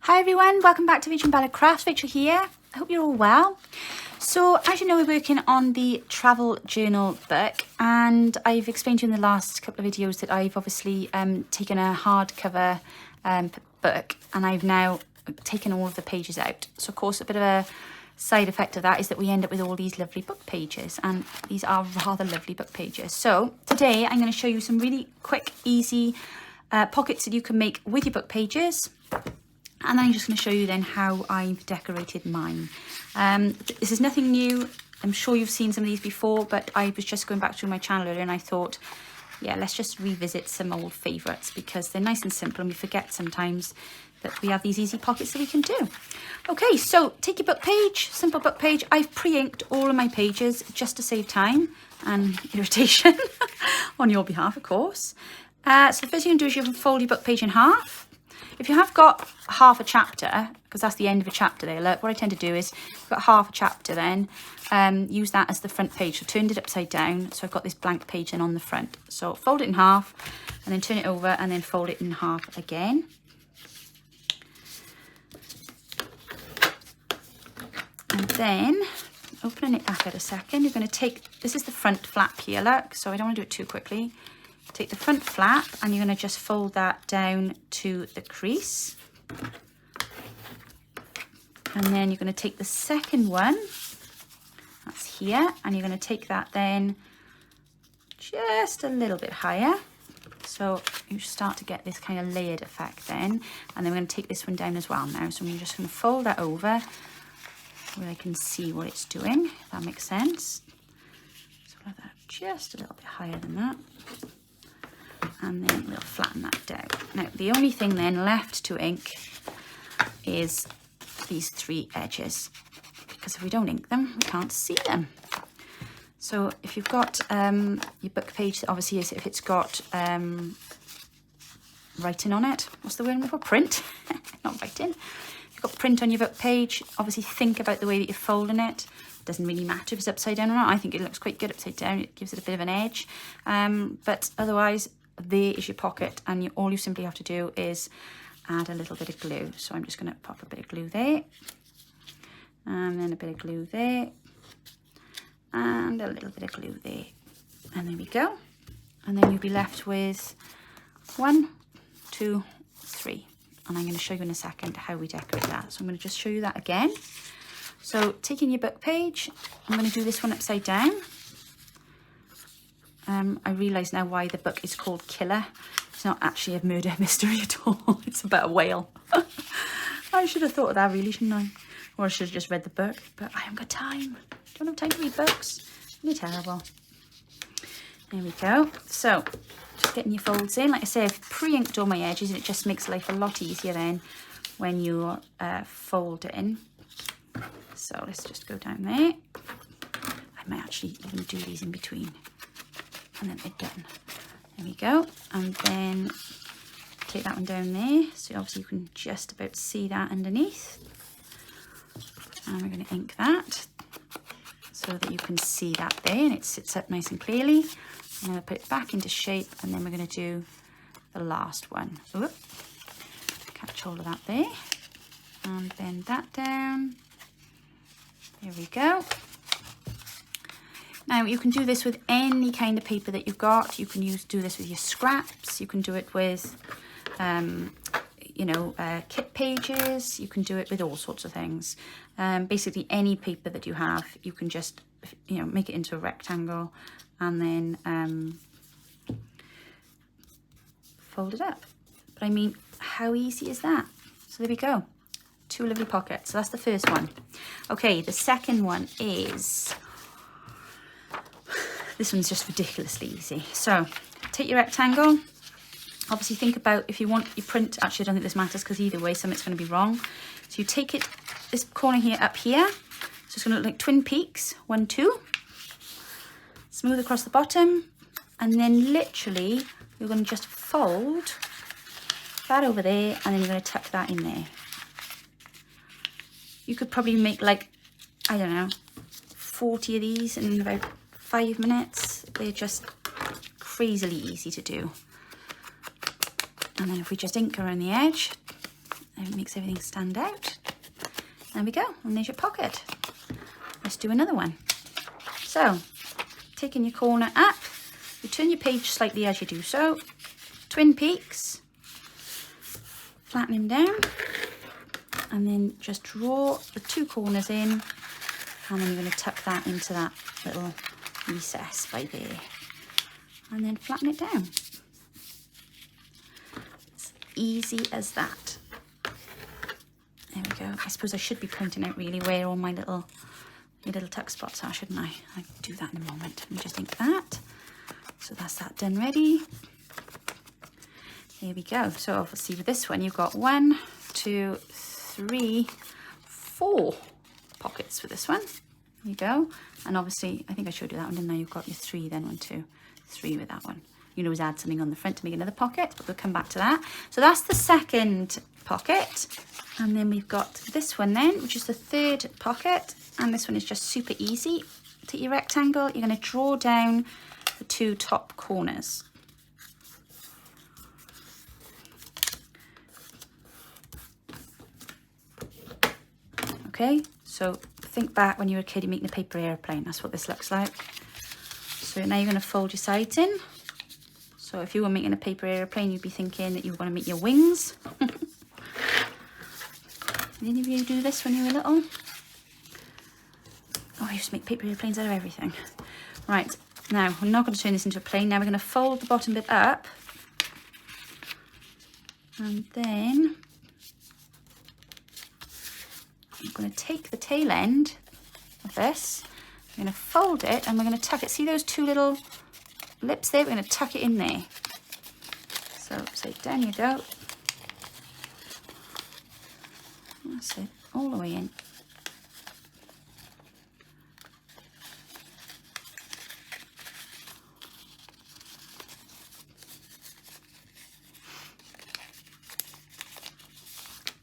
Hi everyone, welcome back to RachandBellaCrafts. Rachel here. I hope you're all well. So as you know, we're working on the travel journal book, and I've explained to you in the last couple of videos that I've obviously taken a hardcover book, and I've now taken all of the pages out. So of course a bit of a side effect of that is that we end up with all these lovely book pages, and these are rather lovely book pages. So today I'm going to show you some really quick, easy pockets that you can make with your book pages. And then I'm just going to show you then how I've decorated mine. This is nothing new. I'm sure you've seen some of these before, but I was just going back through my channel earlier and I thought, yeah, let's just revisit some old favourites because they're nice and simple, and we forget sometimes that we have these easy pockets that we can do. Okay, so take your book page, simple book page. I've pre-inked all of my pages just to save time and irritation on your behalf, of course. So the first thing you can do is you can fold your book page in half. If you have got half a chapter, because that's the end of a chapter there, look, what I tend to do is, I've got half a chapter then, use that as the front page. So turned it upside down, so I've got this blank page then on the front. So fold it in half, and then turn it over, and then fold it in half again. And then, opening it back at a second, you're going to take, this is the front flap here, look, so I don't want to do it too quickly. Take the front flap and you're going to just fold that down to the crease. And then you're going to take the second one, that's here, and you're going to take that then just a little bit higher. So you start to get this kind of layered effect then. And then we're going to take this one down as well now. So I'm just going to fold that over where I can see what it's doing, if that makes sense. So we'll have that just a little bit higher than that. And then we'll flatten that down. Now the only thing then left to ink is these three edges, because if we don't ink them we can't see them. So if you've got your book page, obviously if it's got writing on it, what's the word for print? Not writing. If you've got print on your book page, obviously think about the way that you're folding it. It doesn't really matter if it's upside down or not. I think it looks quite good upside down. It gives it a bit of an edge, but otherwise there is your pocket, and all you simply have to do is add a little bit of glue. So I'm just going to pop a bit of glue there, and then a bit of glue there, and a little bit of glue there, and there we go. And then you'll be left with 1, 2, 3, and I'm going to show you in a second how we decorate that. So I'm going to just show you that again. So taking your book page, I'm going to do this one upside down. I realise now why the book is called Killer. It's not actually a murder mystery at all. It's about a whale. I should have thought of that really, shouldn't I? Or I should have just read the book, but I haven't got time. Don't have time to read books. You're terrible. There we go. So, just getting your folds in. Like I say, I've pre-inked all my edges, and it just makes life a lot easier then when you're folding. So let's just go down there. I might actually even do these in between, and then they're done. There we go. And then take that one down there, so obviously you can just about see that underneath. And we're going to ink that so that you can see that there, and it sits up nice and clearly. I'm going to put it back into shape, and then we're going to do the last one. Oop. Catch hold of that there, and bend that down. There we go. Now you can do this with any kind of paper that you've got. You can do this with your scraps. You can do it with, kit pages. You can do it with all sorts of things. Basically any paper that you have, you can just, make it into a rectangle and then fold it up. But I mean, how easy is that? So there we go. 2 lovely pockets. So that's the first one. Okay, the second one is, this one's just ridiculously easy. So take your rectangle. Obviously think about if you want your print, actually I don't think this matters because either way something's going to be wrong. So you take it, this corner here up here, so it's going to look like twin peaks, 1, 2. Smooth across the bottom, and then literally you're going to just fold that over there, and then you're going to tuck that in there. You could probably make like, I don't know, 40 of these in about 5 minutes. They're just crazily easy to do. And then if we just ink around the edge, and it makes everything stand out. There we go, and there's your pocket. Let's do another one. So, taking your corner up, you turn your page slightly as you do so, twin peaks, flatten him down, and then just draw the two corners in, and then you're going to tuck that into that little recess by there, and then flatten it down. It's easy as that. There we go. I suppose I should be pointing out really where all my little tuck spots are, shouldn't I? I'll do that in a moment. Let me just ink that. So that's that done ready. Here we go. So obviously with this one, you've got 1, 2, 3, 4 pockets for this one. There you go. And obviously, I think I showed you that one, didn't I? You've got your 3 then, 1, 2, 3 with that one. You can always add something on the front to make another pocket, but we'll come back to that. So that's the second pocket. And then we've got this one then, which is the third pocket. And this one is just super easy. Take your rectangle, you're going to draw down the 2 top corners. Okay, so think back when you were a kid, you're making a paper airplane. That's what this looks like. So now you're going to fold your sides in. So if you were making a paper airplane, you'd be thinking that you want to make your wings. Did any of you do this when you were little? Oh, I used to make paper airplanes out of everything. Right, now we're not going to turn this into a plane. Now we're going to fold the bottom bit up. And then I'm going to take the tail end of this. I'm going to fold it and we're going to tuck it. See those 2 little lips there? We're going to tuck it in there. So down you go. That's it, all the way in.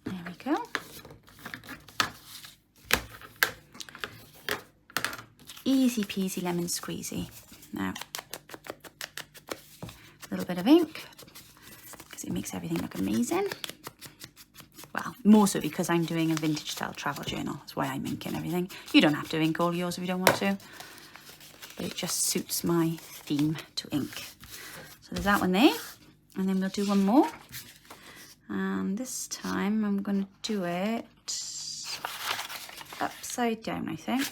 There we go. Easy peasy lemon squeezy. Now, a little bit of ink, because it makes everything look amazing. Well, more so because I'm doing a vintage style travel journal. That's why I'm inking everything. You don't have to ink all yours if you don't want to. But it just suits my theme to ink. So there's that one there. And then we'll do one more. And this time I'm going to do it upside down, I think.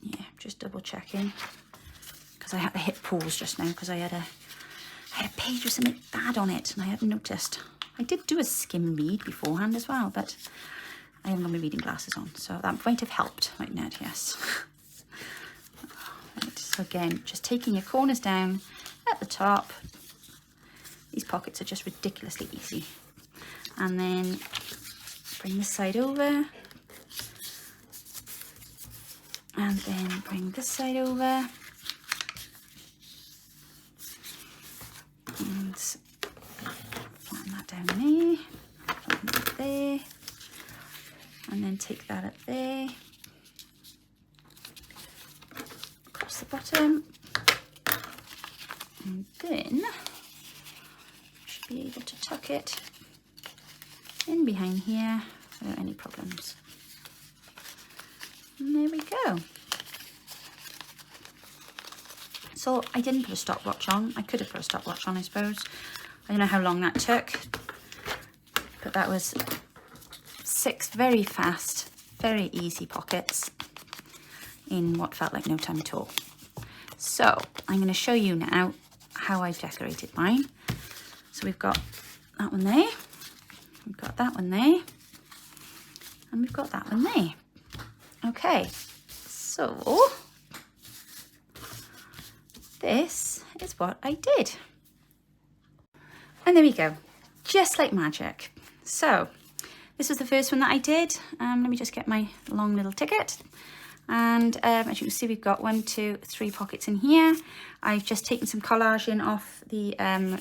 Yeah, just double checking. Because I had to hit pause just now because I had a page with something bad on it and I hadn't noticed. I did do a skim read beforehand as well, but I haven't got my reading glasses on, so that might have helped, mightn't it? Yes. Right, so again, just taking your corners down at the top. These pockets are just ridiculously easy. And then bring this side over. And then bring this side over. And flatten that down there, flatten that there, and then take that up there, across the bottom, and then should be able to tuck it in behind here without any problems. And there we go. So I didn't put a stopwatch on. I could have put a stopwatch on, I suppose. I don't know how long that took, but that was 6 very fast, very easy pockets in what felt like no time at all. So I'm going to show you now how I've decorated mine. So we've got that one there, we've got that one there, and we've got that one there. Okay, so this is what I did. And there we go, just like magic. So this was the first one that I did. Let me just get my long little ticket. And as you can see, we've got 1, 2, 3 pockets in here. I've just taken some collaging off the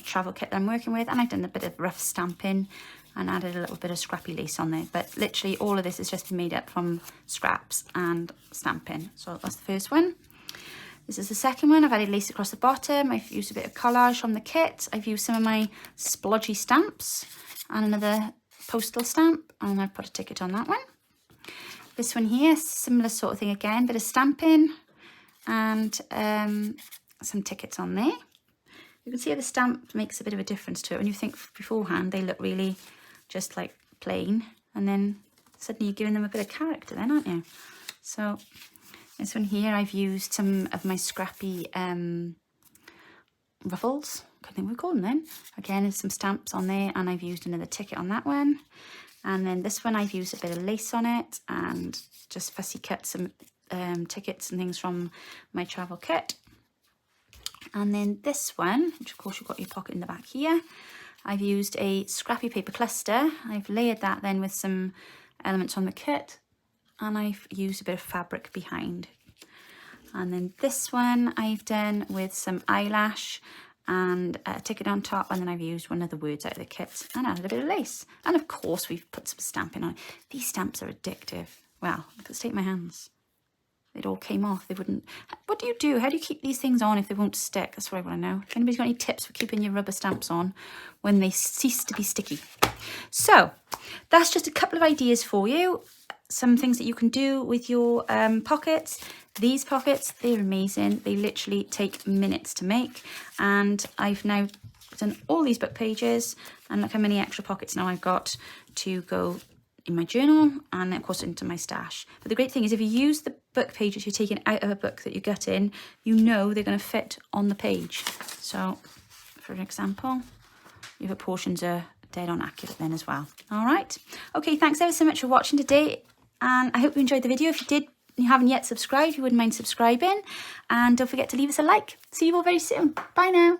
travel kit that I'm working with, and I've done a bit of rough stamping and added a little bit of scrappy lace on there. But literally all of this has just been made up from scraps and stamping. So that's the first one. This is the second one. I've added lace across the bottom. I've used a bit of collage from the kit. I've used some of my splodgy stamps and another postal stamp, and I've put a ticket on that one. This one here, similar sort of thing again, bit of stamping and some tickets on there. You can see how the stamp makes a bit of a difference to it. When you think beforehand, they look really just like plain, and then suddenly you're giving them a bit of character then, aren't you? So this one here, I've used some of my scrappy ruffles. I can't think what we call them then. Again, there's some stamps on there, and I've used another ticket on that one. And then this one, I've used a bit of lace on it and just fussy cut some tickets and things from my travel kit. And then this one, which of course you've got your pocket in the back here, I've used a scrappy paper cluster. I've layered that then with some elements on the kit, and I've used a bit of fabric behind. And then this one I've done with some eyelash and a ticket on top, and then I've used one of the words out of the kit and added a bit of lace. And of course we've put some stamping on it. These stamps are addictive. Well, let's take my hands. It all came off. They wouldn't. What do you do? How do you keep these things on if they won't stick? That's what I want to know. If anybody's got any tips for keeping your rubber stamps on when they cease to be sticky? So that's just a couple of ideas for you. Some things that you can do with your pockets. These pockets, they're amazing. They literally take minutes to make. And I've now done all these book pages, and look how many extra pockets now I've got to go in my journal and of course into my stash. But the great thing is, if you use the book pages you're taking out of a book that you got in, you know they're going to fit on the page. So for an example, your portions are dead on accurate then as well. All right. Okay, thanks ever so much for watching today, and I hope you enjoyed the video. If you did, you haven't yet subscribed, you wouldn't mind subscribing, and don't forget to leave us a like. See you all very soon. Bye now.